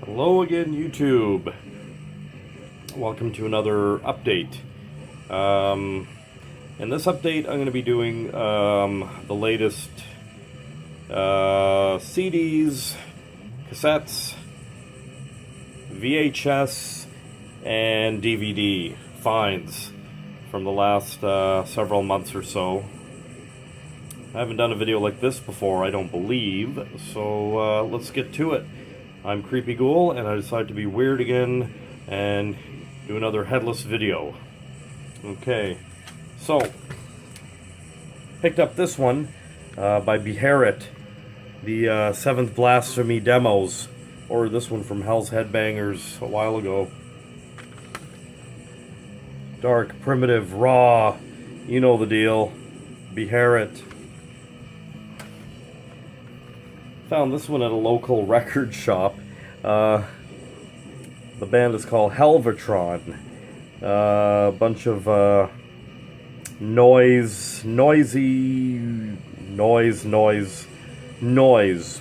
Hello again, YouTube. Welcome to another update. In this update, I'm going to be doing the latest CDs, cassettes, VHS, and DVD finds from the last several months or so. I haven't done a video like this before, I don't believe, so let's get to it. I'm Creepy Ghoul, and I decided to be weird again and do another headless video. Okay, so picked up this one by Bluray, the 7th Blasphemy demos, or this one from Hell's Headbangers a while ago. Dark, primitive, raw, you know the deal. Bluray. Found this one at a local record shop. The band is called Helvatron. A bunch of noise,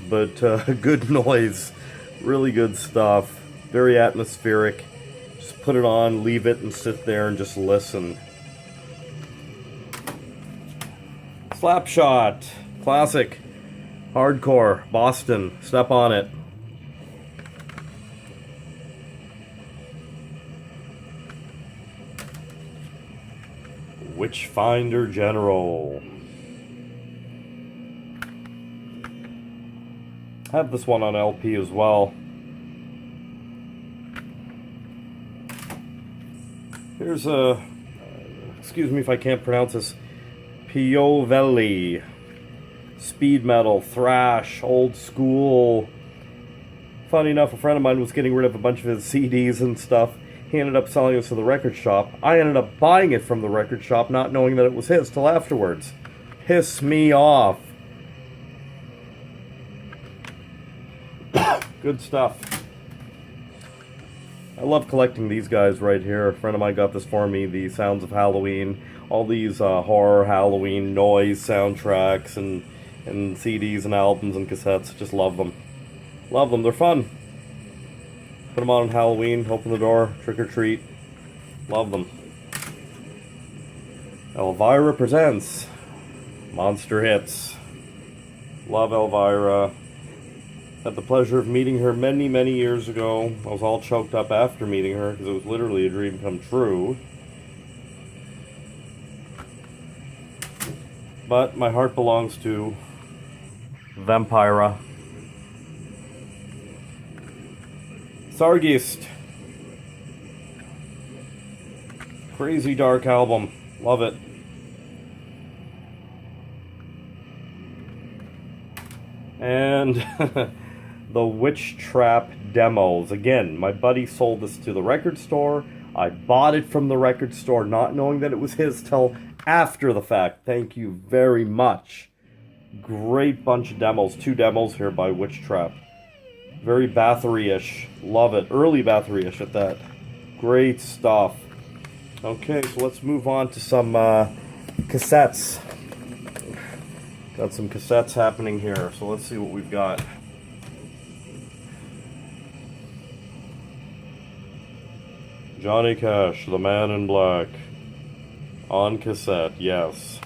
but good noise. Really good stuff. Very atmospheric. Just put it on, leave it, and sit there and just listen. Slapshot. Classic. Hardcore, Boston, step on it. Witchfinder General. Have this one on LP as well. Here's a, excuse me if I can't pronounce this, Piovelli. Speed metal, thrash, old school. Funny enough, a friend of mine was getting rid of a bunch of his CDs and stuff. He ended up selling this to the record shop. I ended up buying it from the record shop, not knowing that it was his till afterwards. Piss me off. Good stuff. I love collecting these guys right here. A friend of mine got this for me, the Sounds of Halloween. All these horror, Halloween, noise soundtracks, and CDs and albums and cassettes. Just love them. Love them. They're fun. Put them on Halloween, open the door, trick or treat. Love them. Elvira presents Monster Hits. Love Elvira. Had the pleasure of meeting her many, many years ago. I was all choked up after meeting her because it was literally a dream come true. But my heart belongs to Vampira. Sargist. Crazy dark album. Love it. And the Witch Trap demos. Again, my buddy sold this to the record store. I bought it from the record store not knowing that it was his till after the fact. Thank you very much. Great bunch of demos. 2 demos here by Witch Trap. Very Bathory-ish. Love it. Early Bathory-ish at that. Great stuff. Okay, so let's move on to some cassettes. Got some cassettes happening here, so let's see what we've got. Johnny Cash, The Man in Black. On cassette, yes.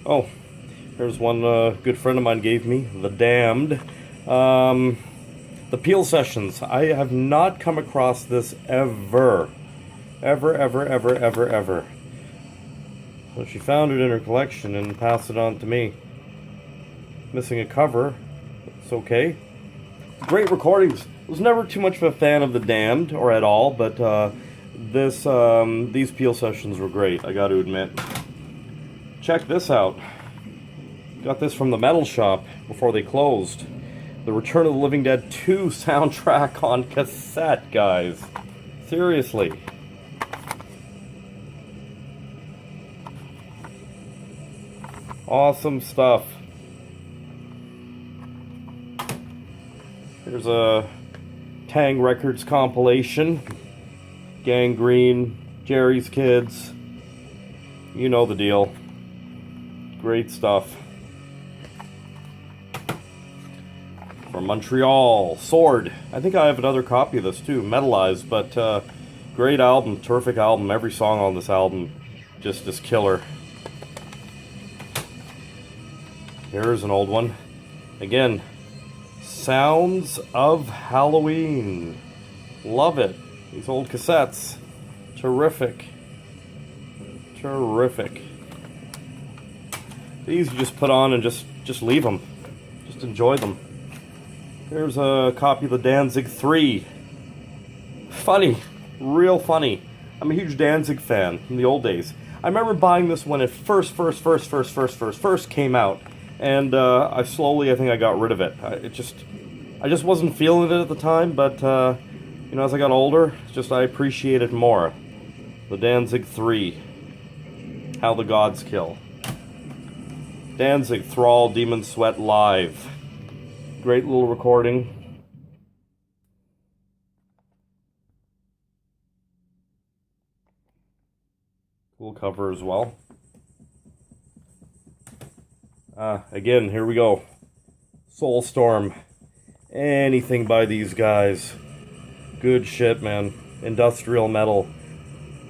Oh, here's one good friend of mine gave me, The Damned. The Peel Sessions. I have not come across this ever. Ever. So she found it in her collection and passed it on to me. Missing a cover. It's okay. Great recordings. Was never too much of a fan of The Damned, or at all, but these Peel Sessions were great, I gotta admit. Check this out. Got this from the metal shop before they closed. The Return of the Living Dead 2 soundtrack on cassette, guys. Seriously. Awesome stuff. Here's a Tang Records compilation. Gangrene, Jerry's Kids. You know the deal. Great stuff. From Montreal, Sword. I think I have another copy of this too, metalized, but great album, terrific album. Every song on this album just is killer. Here's an old one. Again, Sounds of Halloween. Love it. These old cassettes. Terrific. Terrific. These you just put on and just leave them. Just enjoy them. Here's a copy of the Danzig 3. Funny. Real funny. I'm a huge Danzig fan from the old days. I remember buying this when it first came out. And I think I got rid of it. I just wasn't feeling it at the time, but you know, as I got older, I appreciate it more. The Danzig 3. How the Gods Kill. Danzig, Thrall, Demon Sweat live. Great little recording. Cool cover as well. Again, here we go. Soulstorm. Anything by these guys. Good shit, man. Industrial metal.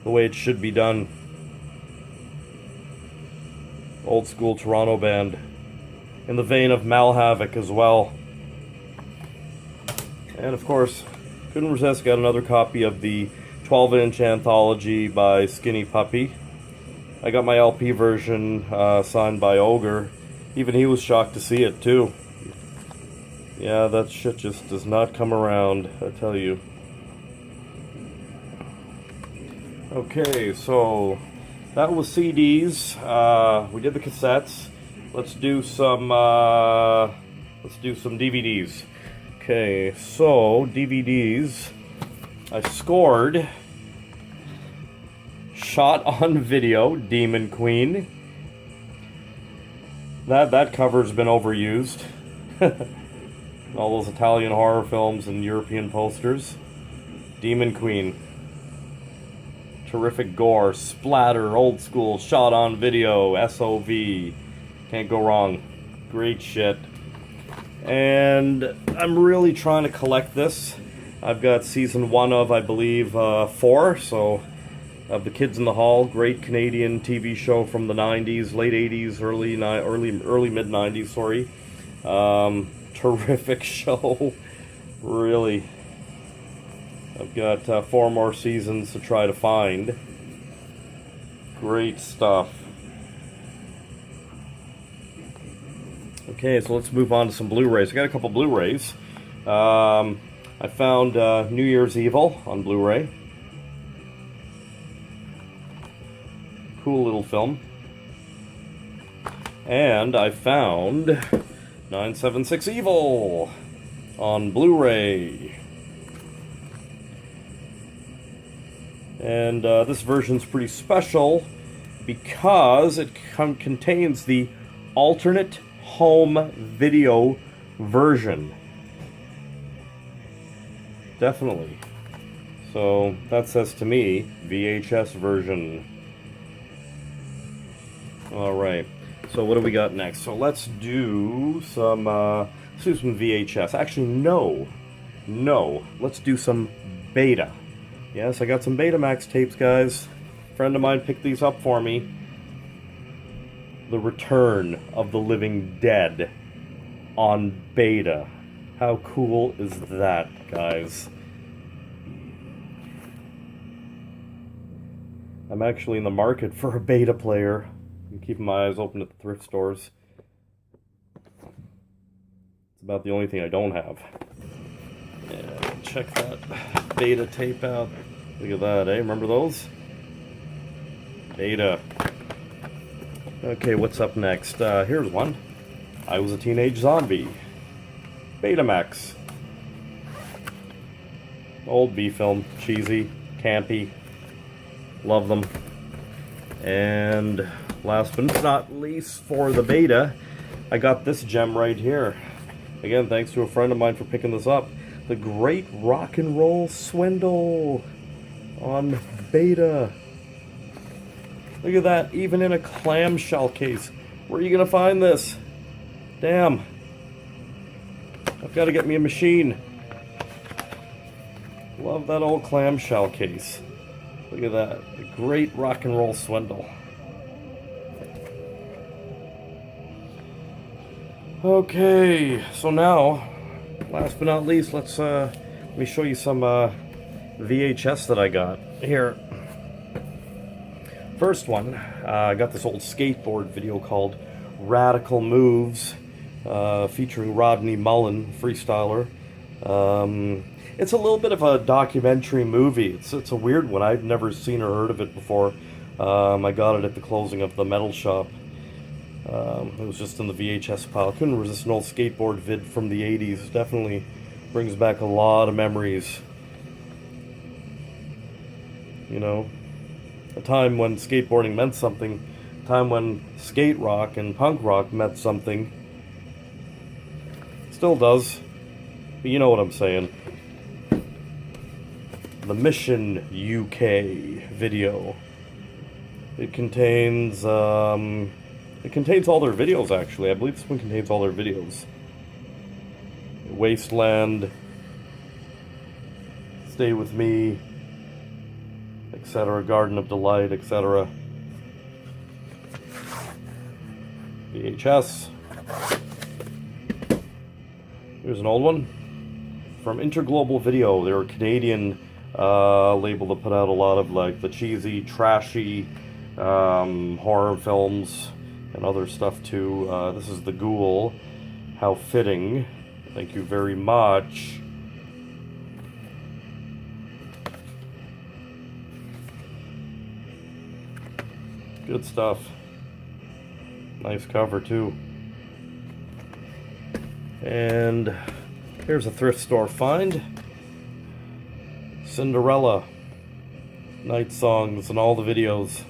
The way it should be done. Old school Toronto band. In the vein of Malhavoc as well. And of course, couldn't resist, got another copy of the 12-inch anthology by Skinny Puppy. I got my LP version signed by Ogre. Even he was shocked to see it too. Yeah, that shit just does not come around, I tell you. Okay, so that was CDs. We did the cassettes. Let's do some DVDs. Okay, so DVDs. I scored Shot on Video, Demon Queen. That cover's been overused. All those Italian horror films and European posters. Demon Queen. Terrific gore, splatter, old school, shot on video, SOV. Can't go wrong. Great shit. And I'm really trying to collect this. I've got season 1 of, I believe, 4, so of The Kids in the Hall, great Canadian TV show from the 90s, late 80s, early mid 90s, sorry. Terrific show, really. I've got 4 more seasons to try to find. Great stuff. Okay, so let's move on to some Blu-rays. I got a couple Blu-rays. I found New Year's Evil on Blu-ray. Cool little film. And I found 976 Evil on Blu-ray. And this version's pretty special because it contains the alternate home video version. Definitely. So that says to me, VHS version. Alright, so what do we got next? So let's do some VHS. Actually, no, let's do some Beta. Yes, I got some Betamax tapes, guys. A friend of mine picked these up for me. The Return of the Living Dead on Beta. How cool is that, guys? I'm actually in the market for a Beta player. I'm keeping my eyes open at the thrift stores. It's about the only thing I don't have. Yeah, check that Beta tape out. Look at that, eh? Remember those? Beta. Okay, what's up next? Here's one. I Was a Teenage Zombie. Betamax. Old B-film. Cheesy. Campy. Love them. And last but not least for the Beta, I got this gem right here. Again, thanks to a friend of mine for picking this up. The Great Rock and Roll Swindle on Beta. Look at that, even in a clamshell case. Where are you going to find this? Damn. I've got to get me a machine. Love that old clamshell case. Look at that. The great rock and roll swindle. Okay, so now, last but not least, let me show you some VHS that I got. Here. First one, I got this old skateboard video called Radical Moves, featuring Rodney Mullen, freestyler. It's a little bit of a documentary movie. It's a weird one. I've never seen or heard of it before. I got it at the closing of the metal shop. It was just in the VHS pile. Couldn't resist an old skateboard vid from the 80s. Definitely brings back a lot of memories. You know, a time when skateboarding meant something. A time when skate rock and punk rock meant something. Still does. But you know what I'm saying. The Mission UK video. It contains all their videos, actually. I believe this one contains all their videos. Wasteland, Stay With Me, etc. Garden of Delight, etc. VHS. Here's an old one from Interglobal Video. They're a Canadian label that put out a lot of like the cheesy, trashy horror films and other stuff too. This is The Ghoul. How fitting. Thank you very much. Good stuff. Nice cover too. And here's a thrift store find. Cinderella. Night songs and all the videos.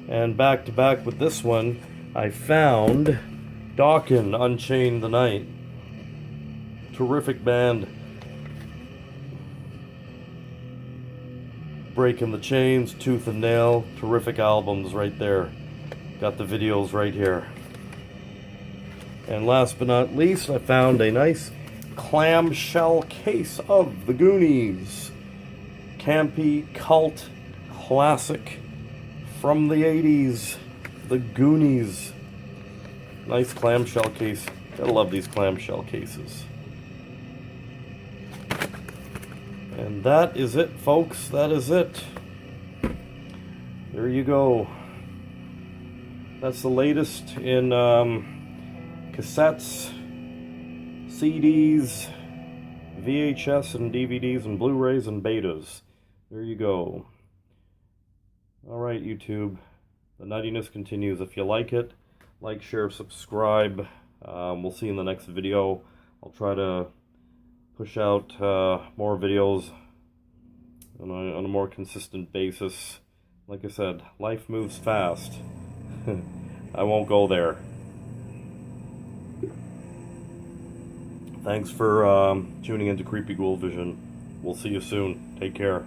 And back to back with this one, I found Dawkin, Unchain the Night. Terrific band. Breaking the Chains, Tooth and Nail. Terrific albums right there. Got the videos right here. And last but not least, I found a nice clamshell case of The Goonies. Campy, cult, classic from the 80s. The Goonies. Nice clamshell case. Gotta love these clamshell cases. And that is it, folks. That is it. There you go. That's the latest in cassettes, CDs, VHS and DVDs and Blu-rays and betas. There you go. Alright, YouTube. The nuttiness continues. If you like it, like, share, subscribe. We'll see you in the next video. I'll try to push out more videos on a more consistent basis. Like I said, life moves fast. I won't go there. Thanks for tuning into Creepy Ghoul Vision. We'll see you soon. Take care.